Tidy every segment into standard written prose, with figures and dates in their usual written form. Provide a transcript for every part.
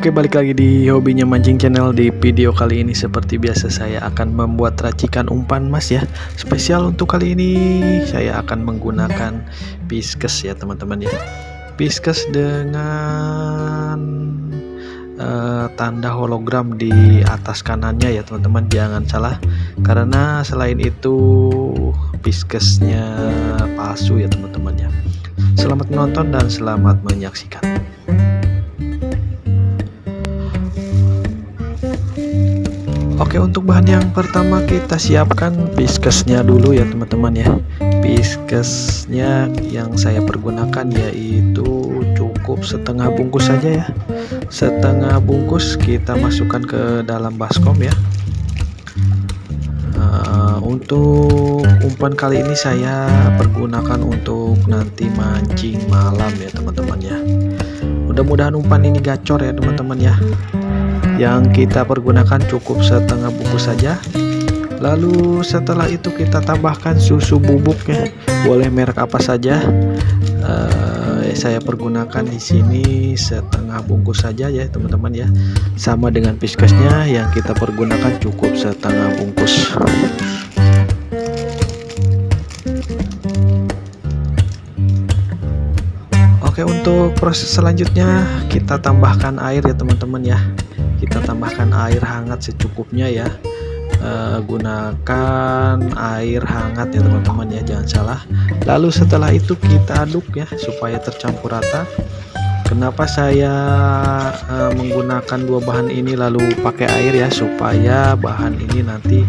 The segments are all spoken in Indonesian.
Oke, balik lagi di Hobinya Mancing Channel. Di video kali ini seperti biasa saya akan membuat racikan umpan mas ya. Spesial untuk kali ini saya akan menggunakan Pisces ya teman-teman ya. Pisces dengan tanda hologram di atas kanannya ya teman-teman, jangan salah, karena selain itu Piscesnya palsu ya teman-teman ya. Selamat menonton dan selamat menyaksikan. Oke, untuk bahan yang pertama kita siapkan Piscesnya dulu ya teman-teman ya. Piscesnya yang saya pergunakan yaitu cukup setengah bungkus saja ya. Setengah bungkus kita masukkan ke dalam baskom ya. Untuk umpan kali ini saya pergunakan untuk nanti mancing malam ya teman-teman ya. Mudah-mudahan umpan ini gacor ya teman-teman ya. Yang kita pergunakan cukup setengah bungkus saja. Lalu setelah itu kita tambahkan susu bubuk ya, boleh merek apa saja. Saya pergunakan di sini setengah bungkus saja ya teman-teman ya. Sama dengan Piscesnya yang kita pergunakan cukup setengah bungkus. Oke, untuk proses selanjutnya kita tambahkan air ya teman-teman ya. Kita tambahkan air hangat secukupnya ya. Gunakan air hangat ya teman-teman ya, jangan salah. Lalu setelah itu kita aduk ya supaya tercampur rata. Kenapa saya menggunakan dua bahan ini lalu pakai air ya, supaya bahan ini nanti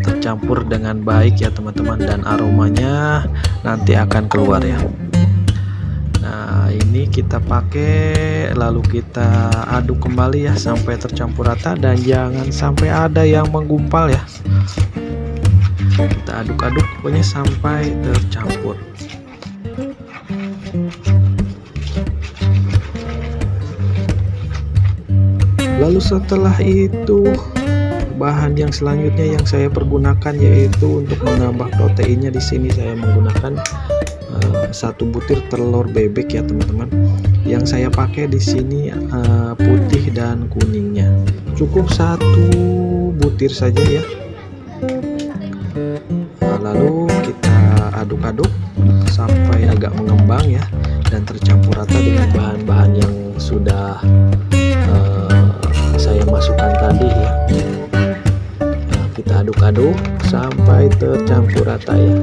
tercampur dengan baik ya teman-teman, dan aromanya nanti akan keluar ya. Nah, ini kita pakai lalu kita aduk kembali ya sampai tercampur rata, dan jangan sampai ada yang menggumpal ya. Kita aduk-aduk pokoknya sampai tercampur. Lalu setelah itu bahan yang selanjutnya yang saya pergunakan yaitu untuk menambah proteinnya. Di sini saya menggunakan satu butir telur bebek ya teman-teman. Yang saya pakai di sini putih dan kuningnya. Cukup satu butir saja ya. Lalu kita aduk-aduk sampai agak mengembang ya, dan tercampur rata dengan bahan-bahan yang sudah saya masukkan tadi ya. Nah, kita aduk-aduk sampai tercampur rata ya.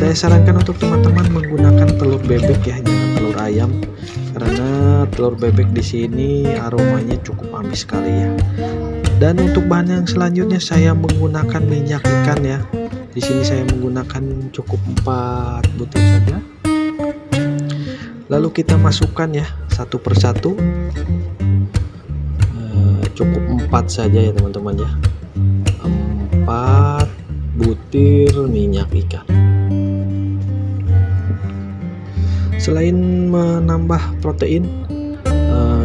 Saya sarankan untuk teman-teman menggunakan telur bebek ya, jangan telur ayam, karena telur bebek di sini aromanya cukup amis sekali ya. Dan untuk bahan yang selanjutnya saya menggunakan minyak ikan ya. Di sini saya menggunakan cukup 4 butir saja. Lalu kita masukkan ya satu persatu. Cukup 4 saja ya teman-teman ya. 4 butir minyak ikan. Selain menambah protein,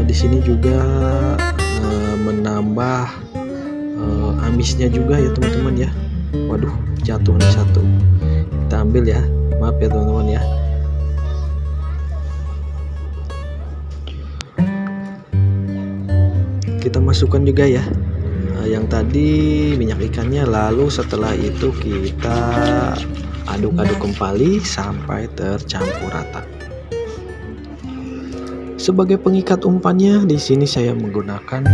di sini juga menambah amisnya juga ya teman-teman ya. Waduh, jatuh nih satu. Kita ambil ya, maaf ya teman-teman ya. Kita masukkan juga ya yang tadi minyak ikannya. Lalu setelah itu kita aduk-aduk kembali sampai tercampur rata. Sebagai pengikat umpannya di sini saya menggunakan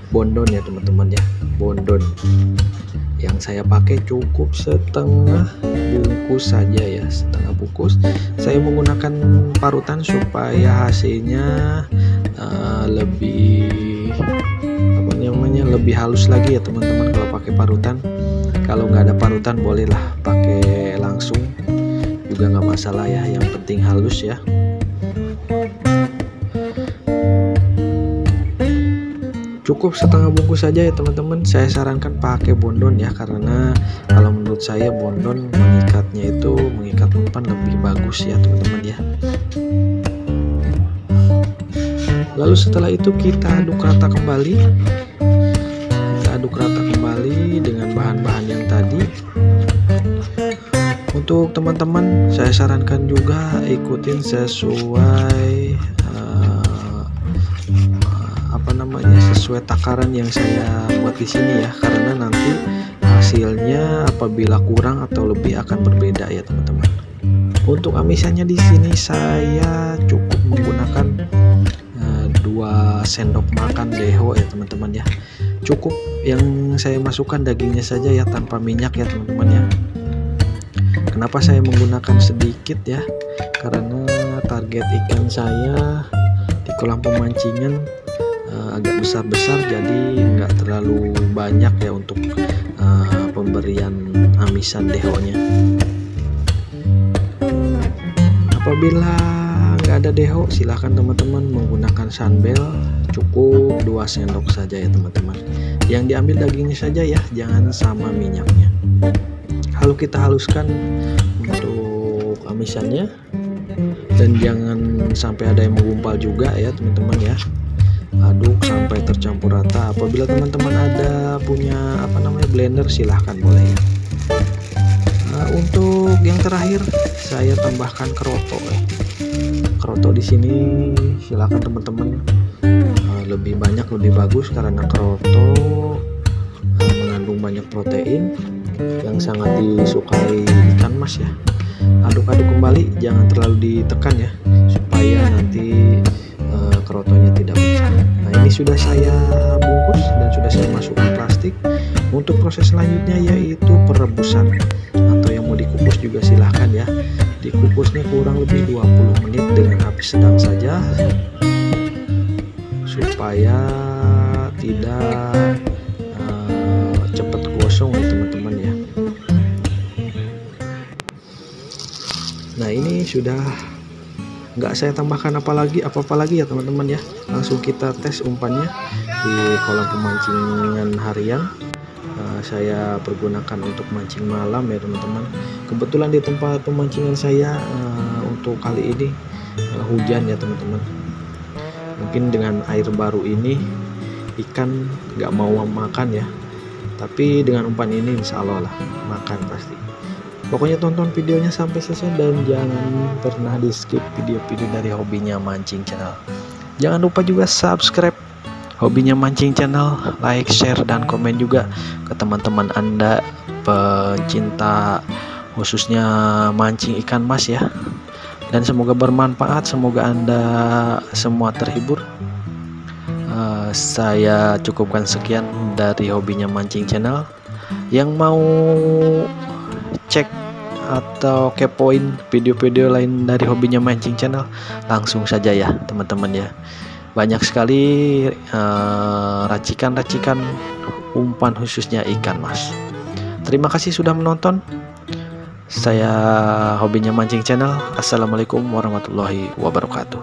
bondon ya teman-teman ya. Bondon yang saya pakai cukup setengah bungkus saja ya, setengah bungkus. Saya menggunakan parutan supaya hasilnya lebih lebih halus lagi ya teman-teman kalau pakai parutan. Kalau nggak ada parutan bolehlah pakai langsung juga nggak masalah ya, yang penting halus ya. Cukup setengah bungkus saja ya teman-teman. Saya sarankan pakai bondon ya, karena kalau menurut saya bondon mengikatnya itu mengikat umpan lebih bagus ya teman-teman ya. Lalu setelah itu kita aduk rata kembali. Kita aduk rata kembali dengan bahan-bahan yang tadi. Untuk teman-teman saya sarankan juga ikutin sesuai sesuai takaran yang saya buat di sini ya, karena nanti hasilnya apabila kurang atau lebih akan berbeda ya teman-teman. Untuk amisannya di sini saya cukup menggunakan 2 sendok makan deho ya teman-teman ya. Cukup yang saya masukkan dagingnya saja ya, tanpa minyak ya teman-teman ya. Kenapa saya menggunakan sedikit ya, karena target ikan saya di kolam pemancingan agak besar-besar, jadi nggak terlalu banyak ya untuk pemberian amisan dehonya. Apabila nggak ada deho, silahkan teman-teman menggunakan sunbel, cukup 2 sendok saja ya teman-teman. Yang diambil dagingnya saja ya, jangan sama minyaknya. Lalu kita haluskan untuk amisannya, dan jangan sampai ada yang menggumpal juga ya teman-teman ya. Aduk sampai tercampur rata. Apabila teman-teman ada punya blender, silahkan boleh ya. Untuk yang terakhir saya tambahkan keroto ya. Keroto di sini silahkan teman-teman, lebih banyak lebih bagus, karena keroto mengandung banyak protein yang sangat disukai ikan mas ya. Aduk-aduk kembali, jangan terlalu ditekan ya, supaya nanti kerotonya tidak pecah. Nah, ini sudah saya bungkus dan sudah saya masukkan plastik. Untuk proses selanjutnya yaitu perebusan, atau yang mau dikukus juga silahkan ya. Dikukusnya kurang lebih 20 menit dengan api sedang saja, supaya tidak cepat gosong ya teman-teman ya. Nah, ini sudah nggak saya tambahkan apa-apa lagi ya teman-teman ya. Langsung kita tes umpannya di kolam pemancingan harian. Saya pergunakan untuk mancing malam ya teman-teman. Kebetulan di tempat pemancingan saya untuk kali ini hujan ya teman-teman. Mungkin dengan air baru ini ikan nggak mau makan ya, tapi dengan umpan ini insya Allah lah makan pasti. Pokoknya tonton videonya sampai selesai dan jangan pernah di skip video-video dari Hobinya Mancing Channel. Jangan lupa juga subscribe Hobinya Mancing Channel, like, share, dan komen juga ke teman-teman Anda pecinta khususnya mancing ikan mas ya. Dan semoga bermanfaat, semoga Anda semua terhibur. Saya cukupkan sekian dari Hobinya Mancing Channel. Yang mau cek atau kepoin video-video lain dari Hobinya Mancing Channel, langsung saja ya teman-teman ya. Banyak sekali racikan-racikan umpan khususnya ikan mas. Terima kasih sudah menonton. Saya Hobinya Mancing Channel. Assalamualaikum warahmatullahi wabarakatuh.